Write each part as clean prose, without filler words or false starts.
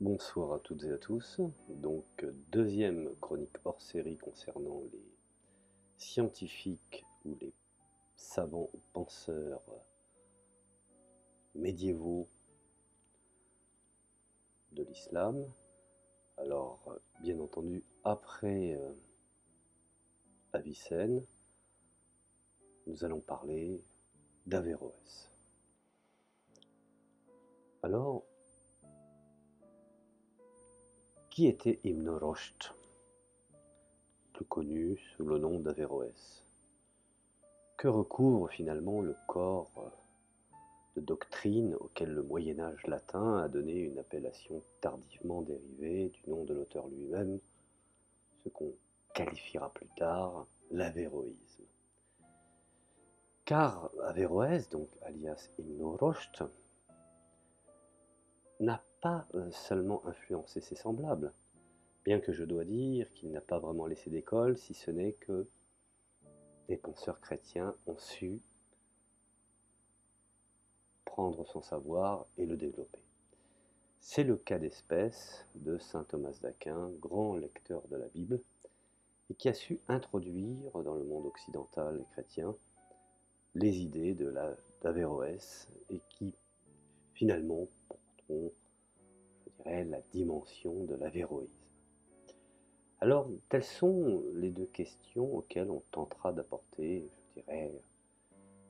Bonsoir à toutes et à tous. Donc, deuxième chronique hors série concernant les scientifiques ou les savants ou penseurs médiévaux de l'islam. Alors, bien entendu, après Avicenne, nous allons parler d'Averroès. Alors, qui était Ibn Rushd, plus connu sous le nom d'Averroès? Que recouvre finalement le corps de doctrine auquel le Moyen-Âge latin a donné une appellation tardivement dérivée du nom de l'auteur lui-même, ce qu'on qualifiera plus tard l'avéroïsme. Car Averroès, donc alias Ibn Rushd, n'a pas seulement influencé ses semblables, bien que je dois dire qu'il n'a pas vraiment laissé d'école, si ce n'est que les penseurs chrétiens ont su prendre son savoir et le développer. C'est le cas d'espèce de saint Thomas d'Aquin, grand lecteur de la Bible, et qui a su introduire dans le monde occidental et chrétien les idées d'Averroès et qui finalement porteront, je dirais, la dimension de l'avéroïsme. Alors, telles sont les deux questions auxquelles on tentera d'apporter, je dirais,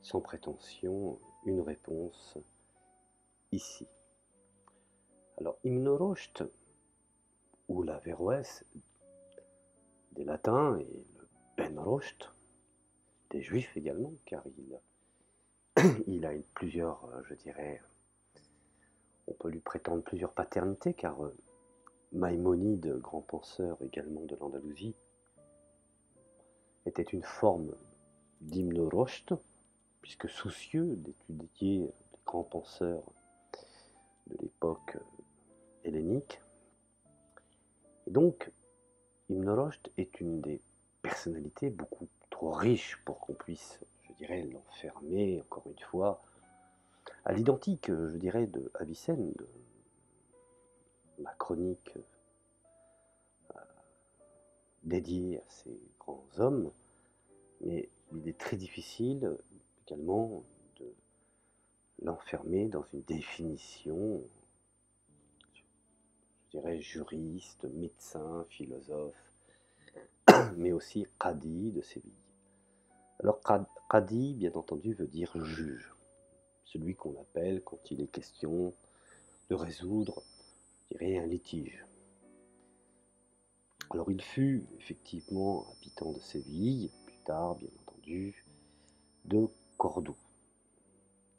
sans prétention, une réponse ici. Alors, Ibn Rushd, ou l'Averroès des latins, et le Ben Rushd des juifs également, car il a plusieurs, je dirais, on peut lui prétendre plusieurs paternités, car Maïmonide, grand penseur également de l'Andalousie, était une forme d'Ibn Rushd, puisque soucieux d'étudier les grands penseurs de l'époque hellénique. Et donc, Ibn Rushd est une des personnalités beaucoup trop riches pour qu'on puisse, je dirais, l'enfermer, encore une fois, à l'identique, je dirais, de Avicenne, de ma chronique dédiée à ces grands hommes, mais il est très difficile également de l'enfermer dans une définition, je dirais, juriste, médecin, philosophe, mais aussi qadi de Séville. Alors qadi, bien entendu, veut dire juge, celui qu'on appelle quand il est question de résoudre, je dirais, un litige. Alors il fut effectivement habitant de Séville, plus tard, bien entendu, de Cordoue.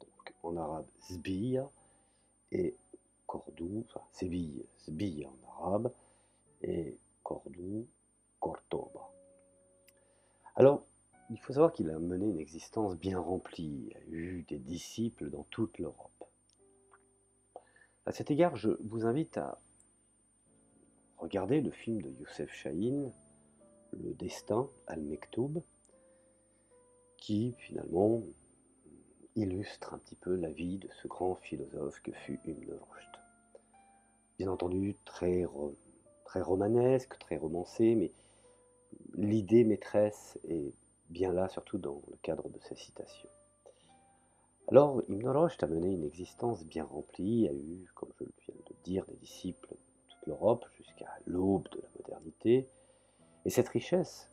Donc en arabe, Sbia, et Cordoue, enfin Séville, Sbia en arabe, et Cordoue, Cordoba. Alors, il faut savoir qu'il a mené une existence bien remplie, il a eu des disciples dans toute l'Europe. À cet égard, je vous invite à regarder le film de Youssef Chahine, Le Destin, Al-Mektoub, qui finalement illustre un petit peu la vie de ce grand philosophe que fut Ibn Rushd. Bien entendu, très romanesque, très romancé, mais l'idée maîtresse est bien là, surtout dans le cadre de ses citations. Alors, Ibn Rushd a mené une existence bien remplie, a eu, comme je viens de dire, des disciples dans toute l'Europe jusqu'à l'aube de la modernité, et cette richesse,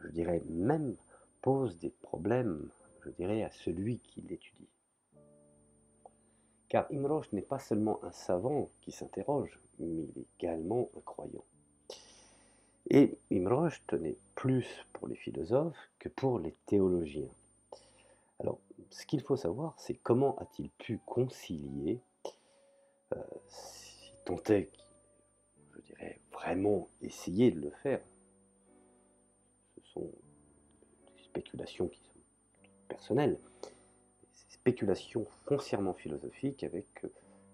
je dirais même, pose des problèmes, je dirais, à celui qui l'étudie. Car Ibn Rushd n'est pas seulement un savant qui s'interroge, mais il est également un croyant. Et Ibn Rushd tenait plus pour les philosophes que pour les théologiens. Alors, ce qu'il faut savoir, c'est comment a-t-il pu concilier, si tant est qu'il, je dirais, vraiment essayer de le faire. Ce sont des spéculations qui sont personnelles, des spéculations foncièrement philosophiques avec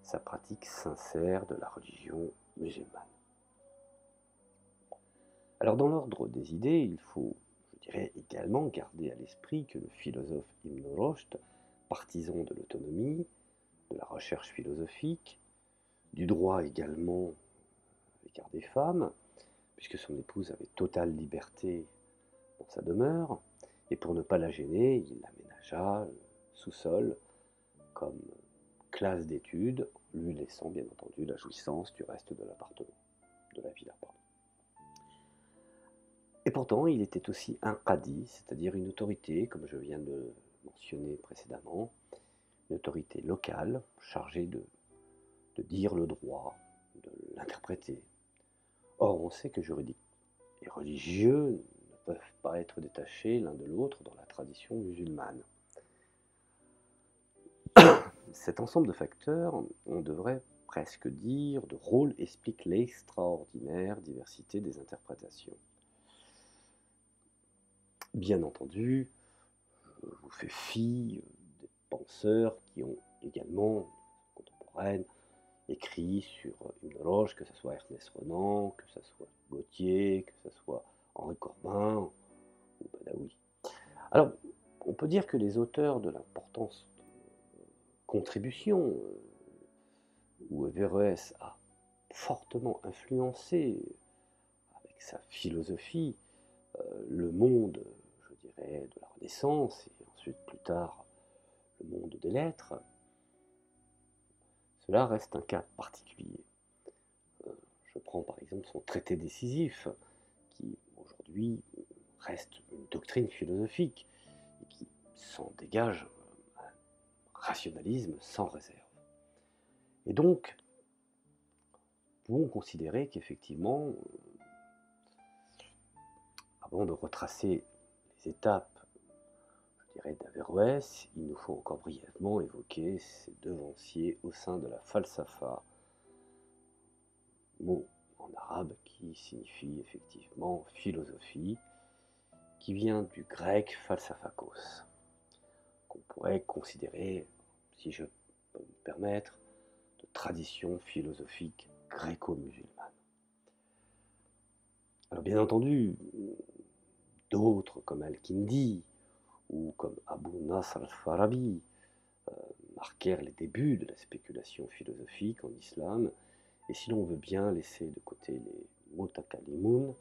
sa pratique sincère de la religion musulmane. Alors dans l'ordre des idées, il faut, je dirais, également garder à l'esprit que le philosophe Ibn Rushd, partisan de l'autonomie, de la recherche philosophique, du droit également à l'égard des femmes, puisque son épouse avait totale liberté dans sa demeure, et pour ne pas la gêner, il aménagea le sous-sol comme classe d'études, lui laissant bien entendu la jouissance du reste de l'appartement, de la villa. Et pourtant, il était aussi un qadi, c'est-à-dire une autorité, comme je viens de le mentionner précédemment, une autorité locale chargée de dire le droit, de l'interpréter. Or, on sait que juridique et religieux ne peuvent pas être détachés l'un de l'autre dans la tradition musulmane. Cet ensemble de facteurs, on devrait presque dire, de rôle, explique l'extraordinaire diversité des interprétations. Bien entendu, je vous fais fi des penseurs qui ont également, contemporaines, écrit sur Ibn Rushd, que ce soit Ernest Renan, que ce soit Gautier, que ce soit Henri Corbin ou Badawi. Alors, on peut dire que les auteurs de l'importance contribution où Averroès a fortement influencé avec sa philosophie le monde, je dirais, de la Renaissance et ensuite plus tard le monde des lettres, cela reste un cas particulier. Je prends par exemple son traité décisif, qui aujourd'hui reste une doctrine philosophique et qui s'en dégage un rationalisme sans réserve. Et donc, nous pouvons considérer qu'effectivement, avant de retracer les étapes, je dirais, d'Averroès, il nous faut encore brièvement évoquer ses devanciers au sein de la falsafa, mot en arabe qui signifie effectivement philosophie, qui vient du grec falsafakos, qu'on pourrait considérer, si je peux me permettre, de tradition philosophique gréco-musulmane. Alors bien entendu, d'autres comme Al-Kindi ou comme Abu Nasr al-Farabi marquèrent les débuts de la spéculation philosophique en islam, et si l'on veut bien laisser de côté les mutakallimoun,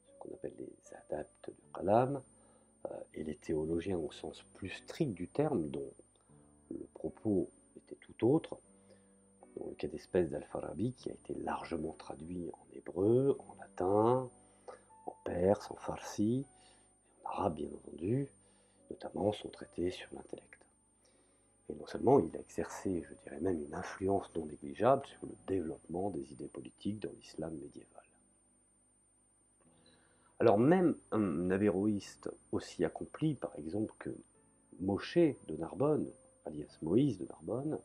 ce qu'on appelle les adeptes du kalam, et les théologiens au sens plus strict du terme, dont le propos était tout autre, dans le cas d'espèce d'Al-Farabi, qui a été largement traduit en hébreu, en latin, en perse, en farsi, en arabe bien entendu, notamment son traité sur l'intellect. Et non seulement il a exercé, je dirais même, une influence non négligeable sur le développement des idées politiques dans l'islam médiéval. Alors même un avéroïste aussi accompli, par exemple, que Moshe de Narbonne, alias Moïse de Narbonne,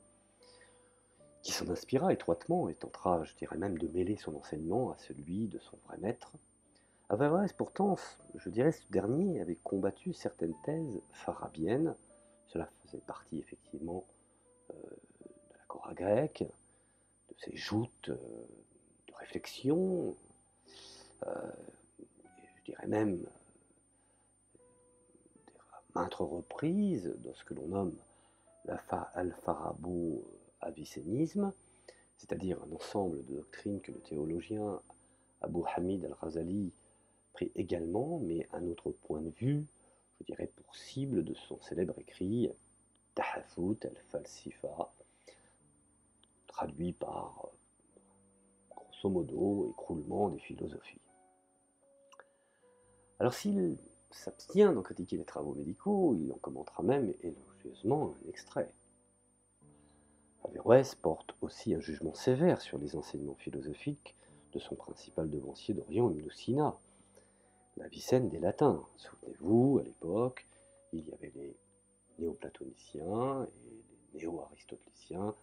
qui s'en inspira étroitement et tentera, je dirais même, de mêler son enseignement à celui de son vrai maître, Averroès, pourtant, je dirais, ce dernier avait combattu certaines thèses farabiennes. Cela faisait partie effectivement de l'agora grecque, de ses joutes de réflexion, je dirais même à maintes reprises dans ce que l'on nomme l'alfarabo-avicénisme, c'est-à-dire un ensemble de doctrines que le théologien Abu Hamid al-Ghazali prit également, mais un autre point de vue, je dirais pour cible de son célèbre écrit Tahafut al-Falsifa, traduit par, grosso modo, écroulement des philosophies. Alors s'il s'abstient d'en critiquer les travaux médicaux, il en commentera même élogieusement un extrait. Averroès porte aussi un jugement sévère sur les enseignements philosophiques de son principal devancier d'Orient, Ibn Sina, l'Avicenne des Latins. Souvenez-vous, à l'époque, il y avait les néoplatoniciens et les néo-aristotéliens,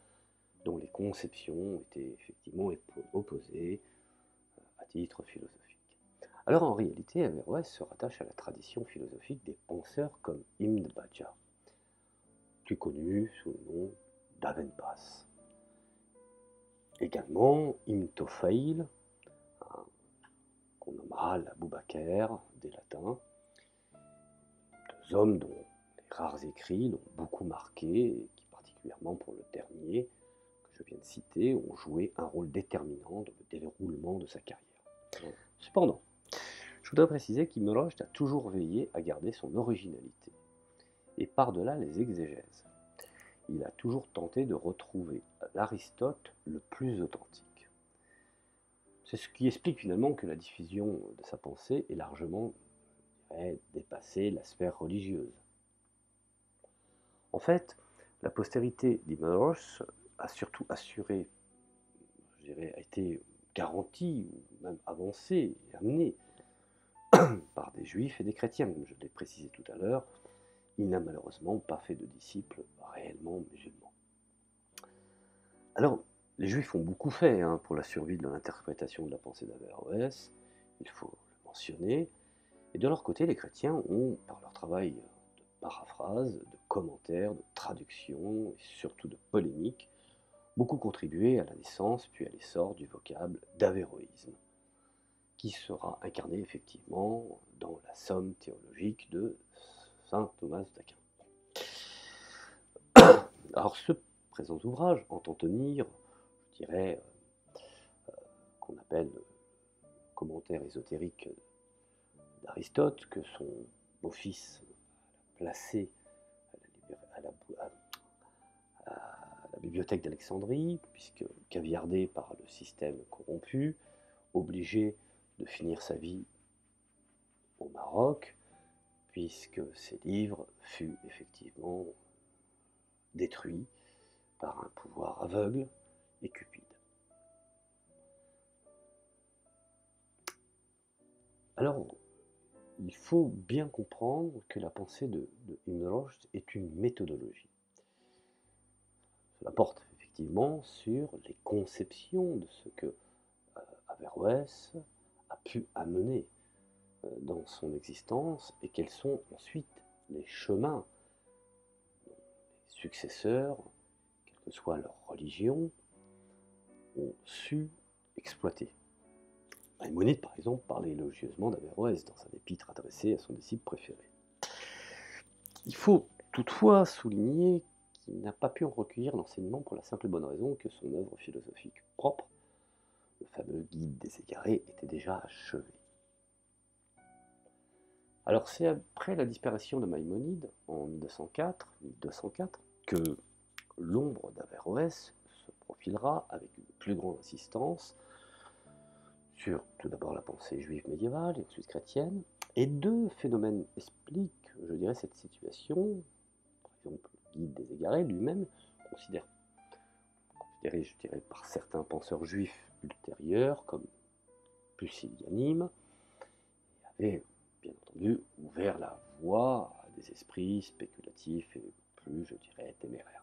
dont les conceptions étaient effectivement opposées à titre philosophique. Alors en réalité, Averroès se rattache à la tradition philosophique des penseurs comme Ibn Bajjah, plus connu sous le nom d'Avenpas. Également Ibn Tufayl, qu'on nommera l'Abou Bakr des Latins, deux hommes dont les rares écrits l'ont beaucoup marqué, et qui particulièrement pour le dernier, que je viens de citer ont joué un rôle déterminant dans le déroulement de sa carrière. Cependant, je voudrais préciser qu'Ibn Rushd a toujours veillé à garder son originalité, et par-delà les exégèses. Il a toujours tenté de retrouver l'Aristote le plus authentique. C'est ce qui explique finalement que la diffusion de sa pensée est largement, je dirais, dépassé la sphère religieuse. En fait, la postérité d'Ibn Rushd a surtout assuré, je dirais, a été garantie, ou même avancée et amenée par des juifs et des chrétiens, comme je l'ai précisé tout à l'heure. Il n'a malheureusement pas fait de disciples réellement musulmans. Alors, les juifs ont beaucoup fait pour la survie de l'interprétation de la pensée d'Averroès, il faut le mentionner, et de leur côté, les chrétiens ont, par leur travail de paraphrase, de commentaires, de traduction, et surtout de polémique, beaucoup contribué à la naissance puis à l'essor du vocable d'avéroïsme, qui sera incarné effectivement dans la somme théologique de saint Thomas d'Aquin. Alors ce présent ouvrage entend tenir, je dirais, qu'on appelle commentaire ésotérique d'Aristote, que son beau-fils a placé à la bibliothèque d'Alexandrie, puisque caviardé par le système corrompu, obligé de finir sa vie au Maroc, puisque ses livres furent effectivement détruits par un pouvoir aveugle et cupide. Alors, il faut bien comprendre que la pensée de Ibn Rushd est une méthodologie. Cela porte effectivement sur les conceptions de ce que Averroès a pu amener dans son existence et quels sont ensuite les chemins dont les successeurs, quelle que soit leur religion, ont su exploiter. Maïmonide, par exemple, parlait élogieusement d'Averroès dans un épître adressé à son disciple préféré. Il faut toutefois souligner qu'il n'a pas pu en recueillir l'enseignement pour la simple et bonne raison que son œuvre philosophique propre, le fameux Guide des égarés, était déjà achevé. Alors c'est après la disparition de Maïmonide en 1204 que l'ombre d'Averroès se profilera avec une plus grande insistance sur tout d'abord la pensée juive médiévale et ensuite chrétienne, et deux phénomènes expliquent, je dirais, cette situation. Par exemple, le Guide des égarés lui-même considéré, je dirais, par certains penseurs juifs ultérieurs, comme Pusillanime, avait bien entendu ouvert la voie à des esprits spéculatifs et plus, je dirais, téméraires.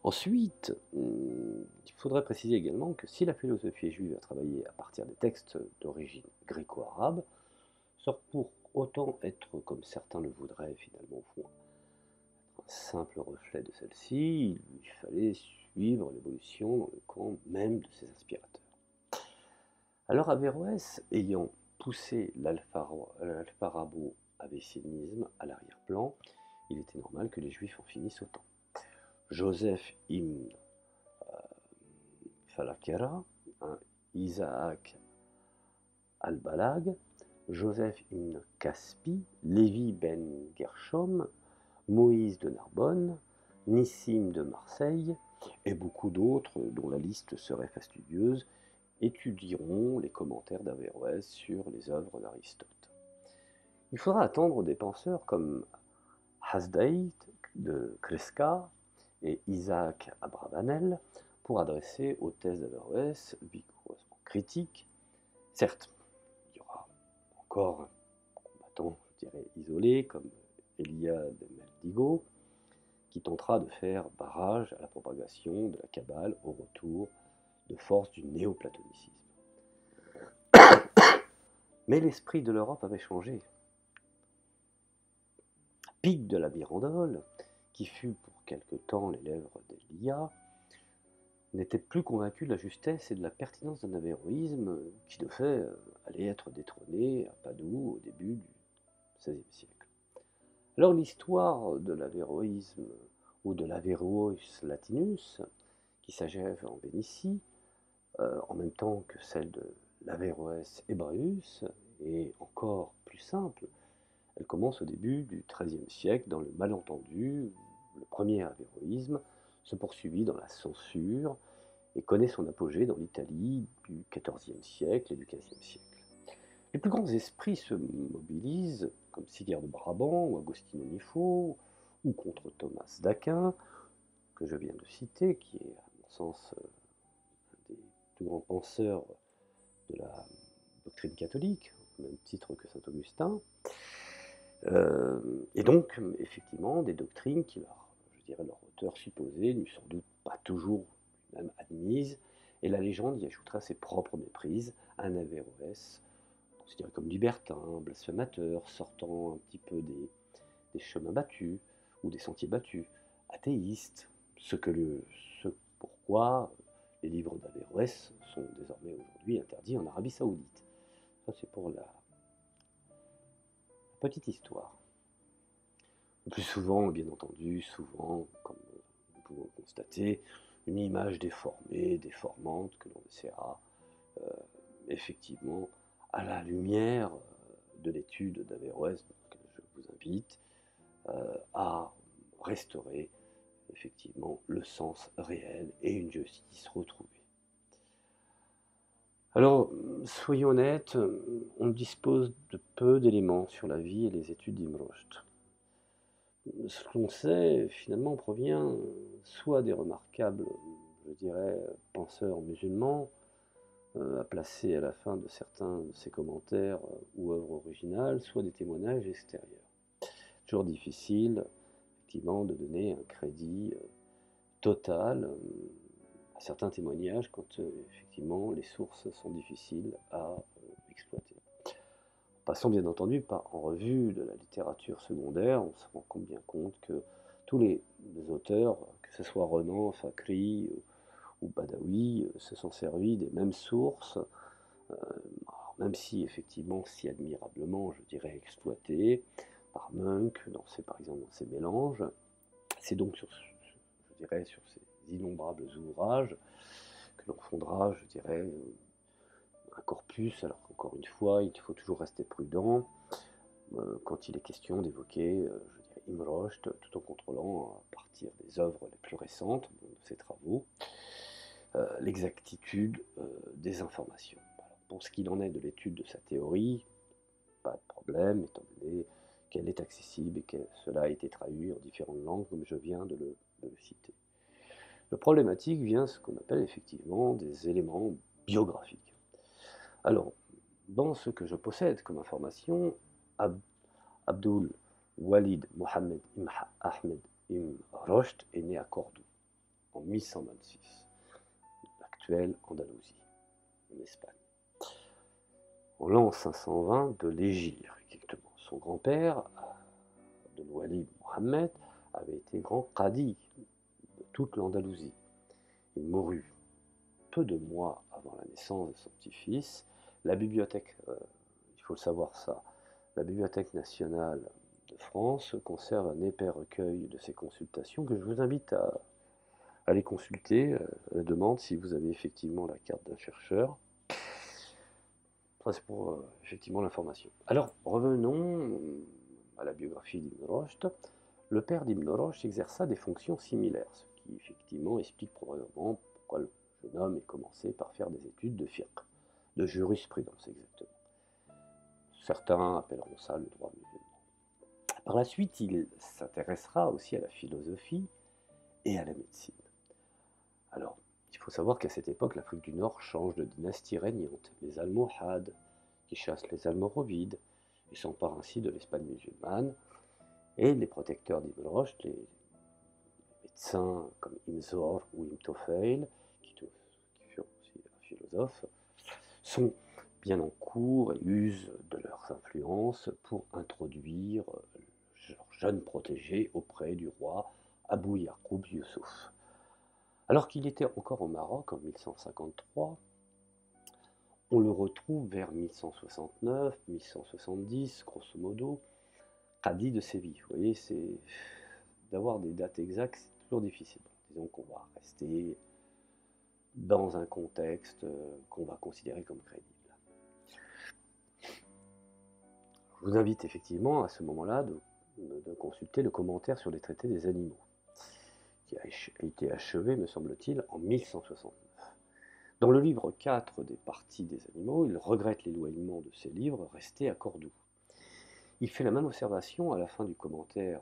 Ensuite, il faudrait préciser également que si la philosophie juive a travaillé à partir des textes d'origine gréco-arabe, sans pour autant être, comme certains le voudraient finalement au fond, un simple reflet de celle-ci, il lui fallait suivre l'évolution dans le camp même de ses inspirateurs. Alors Averroès, ayant poussé l'alpharabo-avessinisme à l'arrière-plan, il était normal que les juifs en finissent autant. Joseph ibn Falakera, Isaac al-Balag, Joseph ibn Caspi, Lévi ben Gershom, Moïse de Narbonne, Nissim de Marseille, et beaucoup d'autres dont la liste serait fastidieuse, étudieront les commentaires d'Averroès sur les œuvres d'Aristote. Il faudra attendre des penseurs comme Hasdait de Cresca et Isaac Abravanel pour adresser aux thèses d'Averroès vigoureusement critiques. Certes, il y aura encore un combattant, je dirais, isolé, comme Elia de Meldigo, qui tentera de faire barrage à la propagation de la Kabbale au retour de force du néoplatonisme. Mais l'esprit de l'Europe avait changé. Pic de la Mirandole, qui fut pour quelque temps l'élève d'Elia, n'était plus convaincu de la justesse et de la pertinence d'un avéroïsme qui de fait allait être détrôné à Padoue au début du XVIe siècle. Alors l'histoire de l'avéroïsme ou de l'Averroïs Latinus, qui s'achève en Vénétie, en même temps que celle de l'Averroès Hébraeus, et encore plus simple, elle commence au début du XIIIe siècle dans le malentendu, le premier avéroïsme se poursuivit dans la censure et connaît son apogée dans l'Italie du XIVe siècle et du XVe siècle. Les plus grands esprits se mobilisent, comme Siguerre de Brabant ou Agostino Nifo, ou contre Thomas d'Aquin, que je viens de citer, qui est, à mon sens, un des plus grands penseurs de la doctrine catholique, au même titre que saint Augustin. Et donc, effectivement, des doctrines qui, je dirais, leur auteur supposé, n'eût sans doute pas toujours même admises, et la légende y ajoutera ses propres méprises, un Averroès considéré comme libertin, blasphémateur, sortant un petit peu des chemins battus ou des sentiers battus, athéiste, ce pourquoi les livres d'Averroès sont désormais aujourd'hui interdits en Arabie Saoudite. Ça, c'est pour la petite histoire. Le plus souvent, bien entendu, souvent, comme nous pouvons le constater, une image déformée, déformante, que l'on essaiera effectivement, à la lumière de l'étude d'Averroès, donc je vous invite à restaurer effectivement le sens réel et une justice retrouvée. Alors, soyons honnêtes, on dispose de peu d'éléments sur la vie et les études d'Ibn Rushd. Ce que l'on sait, finalement, provient soit des remarquables, je dirais, penseurs musulmans, à placer à la fin de certains de ses commentaires ou œuvres originales, soit des témoignages extérieurs. Toujours difficile, effectivement, de donner un crédit total à certains témoignages quand, effectivement, les sources sont difficiles à exploiter. Passons bien entendu en revue de la littérature secondaire, on se rend bien compte que tous les auteurs, que ce soit Renan, Fakhri ou Badawi, se sont servis des mêmes sources, même si effectivement si admirablement, je dirais, exploitées par Munch, par exemple dans ses mélanges. C'est donc je dirais, sur ces innombrables ouvrages que l'on fondera, je dirais, un corpus, alors qu'encore une fois, il faut toujours rester prudent quand il est question d'évoquer, je dirais, Ibn Rushd, tout en contrôlant, à partir des œuvres les plus récentes de ses travaux, l'exactitude des informations. Alors, pour ce qu'il en est de l'étude de sa théorie, pas de problème, étant donné qu'elle est accessible et que cela a été traduit en différentes langues, comme je viens de le citer. Le problématique vient ce qu'on appelle effectivement des éléments biographiques. Alors, dans ce que je possède comme information, Abdul Walid Mohammed ibn Ahmed ibn Rushd est né à Cordoue en 1126, l'actuelle Andalousie, en Espagne. En l'an 520 de l'Hégire, exactement. Son grand-père, Abdul Walid Mohammed, avait été grand qadi de toute l'Andalousie. Il mourut peu de mois avant la naissance de son petit-fils. La bibliothèque, il faut le savoir ça, la Bibliothèque nationale de France conserve un épais recueil de ses consultations que je vous invite à aller consulter à la demande si vous avez effectivement la carte d'un chercheur. Ça, c'est pour effectivement l'information. Alors, revenons à la biographie d'Ibn Rushd. Le père d'Ibn Rushd exerça des fonctions similaires, ce qui effectivement explique probablement pourquoi le jeune homme est commencé par faire des études de fiqh, de jurisprudence exactement. Certains appelleront ça le droit musulman. Par la suite, il s'intéressera aussi à la philosophie et à la médecine. Alors, il faut savoir qu'à cette époque, l'Afrique du Nord change de dynastie régnante. Les Almohades, qui chassent les Almoravides, et s'emparent ainsi de l'Espagne musulmane, et les protecteurs d'Ibn Rushd, les médecins comme Ibn Zor ou Ibn Tufayl, qui furent aussi un philosophe, sont bien en cours et usent de leurs influences pour introduire leur jeune protégé auprès du roi Abou Yaqub Yusuf. Alors qu'il était encore au Maroc en 1153, on le retrouve vers 1169, 1170, grosso modo, qadi de Séville. Vous voyez, c'est d'avoir des dates exactes, c'est toujours difficile. Disons qu'on va rester dans un contexte qu'on va considérer comme crédible. Je vous invite effectivement à ce moment-là de consulter le commentaire sur les traités des animaux, qui a été achevé, me semble-t-il, en 1169. Dans le livre 4 des Parties des animaux, il regrette l'éloignement de ces livres restés à Cordoue. Il fait la même observation à la fin du commentaire,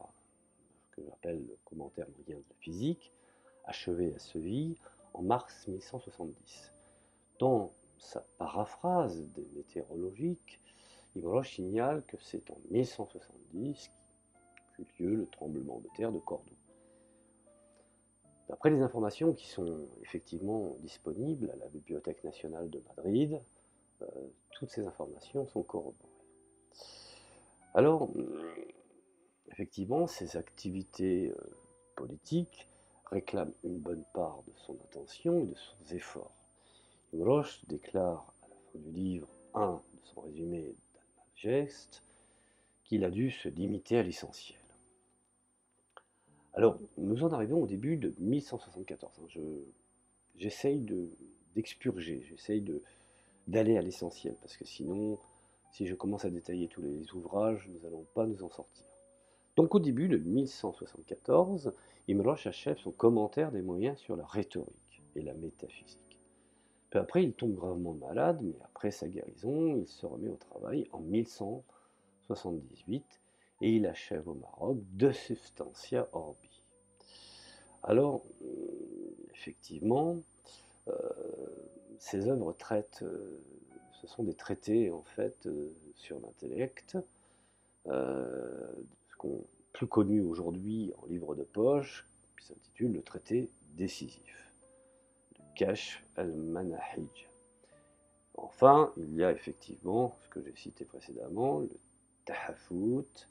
que j'appelle le commentaire moyen de la physique, achevé à Seville en mars 1170. Dans sa paraphrase des météorologiques, Imre signale que c'est en 1170 qu'eut lieu le tremblement de terre de Cordoue. D'après les informations qui sont effectivement disponibles à la Bibliothèque nationale de Madrid, toutes ces informations sont corroborées. Alors, effectivement, ces activités politiques réclament une bonne part de son attention et de ses efforts. Imre déclare à la fin du livre 1 de son résumé d'Almagest qu'il a dû se limiter à l'essentiel. Alors, nous en arrivons au début de 1174. J'essaye d'expurger, j'essaye d'aller à l'essentiel, parce que sinon, si je commence à détailler tous les ouvrages, nous n'allons pas nous en sortir. Donc au début de 1174, Imre achève son commentaire des moyens sur la rhétorique et la métaphysique. Peu après, il tombe gravement malade, mais après sa guérison, il se remet au travail en 1178 et il achève au Maroc De Substantia Orbi. Alors, effectivement, ces œuvres traitent, ce sont des traités en fait sur l'intellect, plus connu aujourd'hui en livre de poche, qui s'intitule le traité décisif, le Kashf al-Manahij. Enfin, il y a effectivement, ce que j'ai cité précédemment, le Tahafut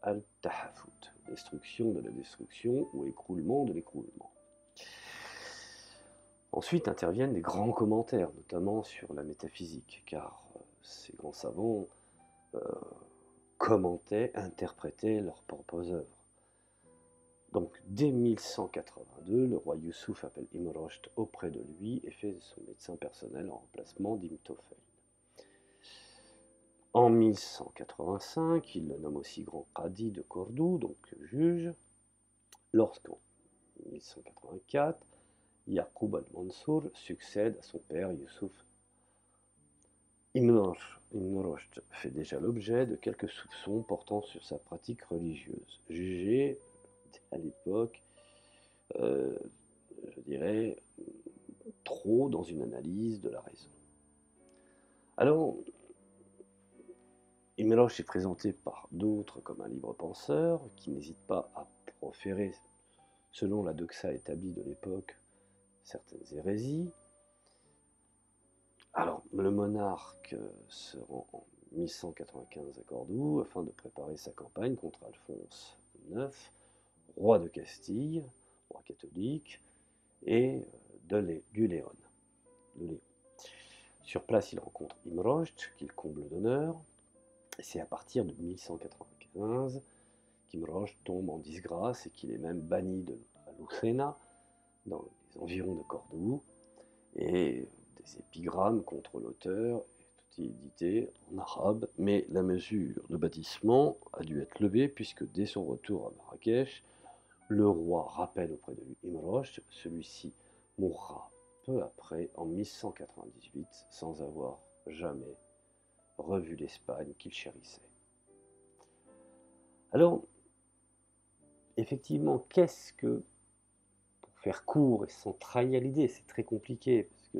al-Tahafut, destruction de la destruction ou écroulement de l'écroulement. Ensuite interviennent des grands commentaires, notamment sur la métaphysique, car ces grands savants commentaient, interprétaient leurs propres œuvres. Donc dès 1182, le roi Youssouf appelle Imre auprès de lui et fait son médecin personnel en remplacement d'Imtophel. En 1185, il le nomme aussi grand qadi de Cordoue, donc juge, lorsqu'en 1184, Yaqub al-Mansour succède à son père Youssouf. Ibn Rushd fait déjà l'objet de quelques soupçons portant sur sa pratique religieuse, jugée à l'époque, je dirais, trop dans une analyse de la raison. Alors, Ibn Rushd est présenté par d'autres comme un libre penseur qui n'hésite pas à proférer, selon la doxa établie de l'époque, certaines hérésies. Alors, le monarque se rend en 1195 à Cordoue afin de préparer sa campagne contre Alphonse IX, roi de Castille, roi catholique, et du Léon. Sur place, il rencontre Imre, qu'il comble d'honneur, et c'est à partir de 1195 qu'Imre tombe en disgrâce et qu'il est même banni de Lucena, dans les environs de Cordoue, et des épigrammes contre l'auteur, tout est édité en arabe, mais la mesure de bâtissement a dû être levée puisque dès son retour à Marrakech, le roi rappelle auprès de lui Imre, celui-ci mourra peu après en 1198 sans avoir jamais revu l'Espagne qu'il chérissait. Alors, effectivement, qu'est-ce que, pour faire court et sans trahir l'idée, c'est très compliqué, parce que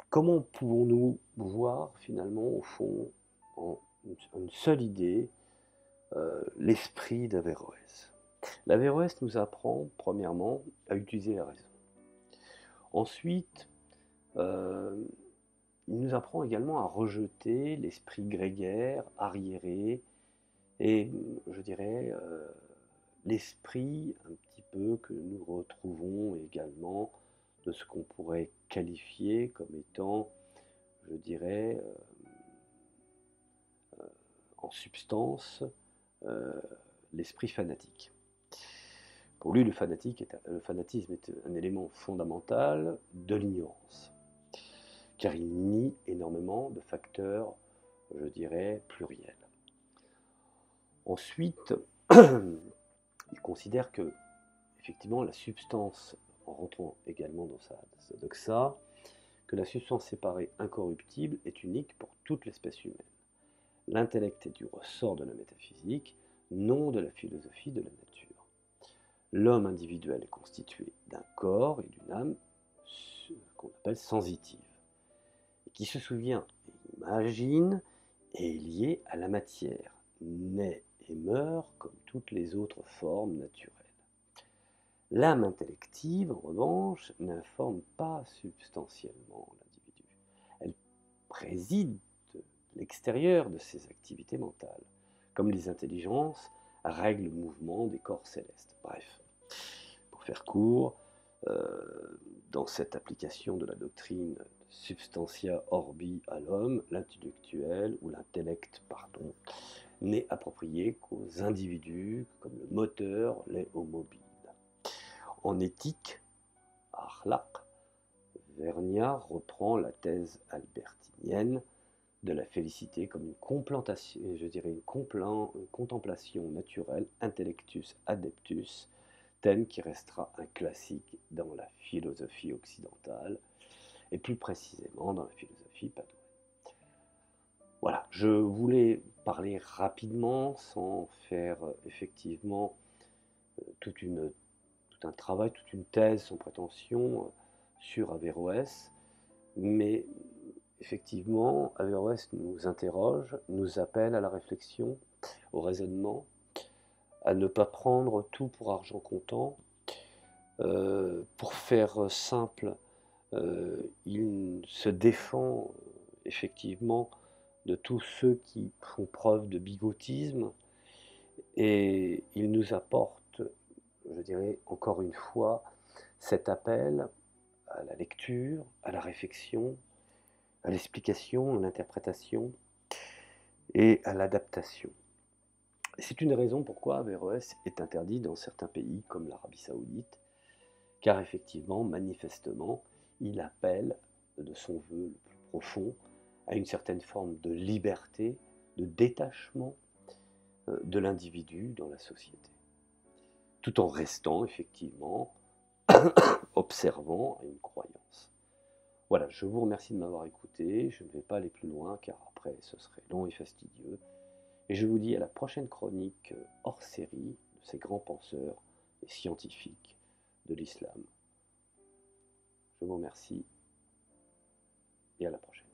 comment pouvons-nous voir finalement au fond en une seule idée l'esprit d'Averroès? L'Averroès nous apprend premièrement à utiliser la raison. Ensuite, il nous apprend également à rejeter l'esprit grégaire, arriéré, et je dirais l'esprit un petit peu que nous retrouvons également de ce qu'on pourrait qualifier comme étant, je dirais, en substance, l'esprit fanatique. Pour lui, le fanatisme est un élément fondamental de l'ignorance, car il nie énormément de facteurs, je dirais, pluriels. Ensuite, il considère que, effectivement, la substance, en rentrant également dans sa doxa, que la substance séparée incorruptible est unique pour toute l'espèce humaine. L'intellect est du ressort de la métaphysique, non de la philosophie de la nature. L'homme individuel est constitué d'un corps et d'une âme qu'on appelle sensitive, et qui se souvient et imagine et est lié à la matière, naît et meurt comme toutes les autres formes naturelles. L'âme intellective, en revanche, n'informe pas substantiellement l'individu. Elle préside l'extérieur de ses activités mentales, comme les intelligences règlent le mouvement des corps célestes. Bref, pour faire court, dans cette application de la doctrine substantia orbi à l'homme, l'intellectuel, ou l'intellect, pardon, n'est approprié qu'aux individus, comme le moteur l'est aux mobiles. En éthique, Akhlaq, Vernia reprend la thèse albertinienne de la félicité comme une contemplation naturelle, intellectus adeptus, thème qui restera un classique dans la philosophie occidentale, et plus précisément dans la philosophie padoue. Voilà, je voulais parler rapidement, sans faire effectivement tout un travail, toute une thèse sans prétention sur Averroès, mais effectivement, Averroès nous interroge, nous appelle à la réflexion, au raisonnement, à ne pas prendre tout pour argent comptant. Pour faire simple, il se défend effectivement de tous ceux qui font preuve de bigotisme, et il nous apporte, je dirais encore une fois, cet appel à la lecture, à la réflexion, à l'explication, à l'interprétation et à l'adaptation. C'est une raison pourquoi Averroès est interdit dans certains pays comme l'Arabie Saoudite, car effectivement, manifestement, il appelle de son vœu le plus profond à une certaine forme de liberté, de détachement de l'individu dans la société, tout en restant effectivement observant à une croyance. Voilà, je vous remercie de m'avoir écouté, je ne vais pas aller plus loin car après ce serait long et fastidieux, et je vous dis à la prochaine chronique hors série de ces grands penseurs et scientifiques de l'islam. Je vous remercie et à la prochaine.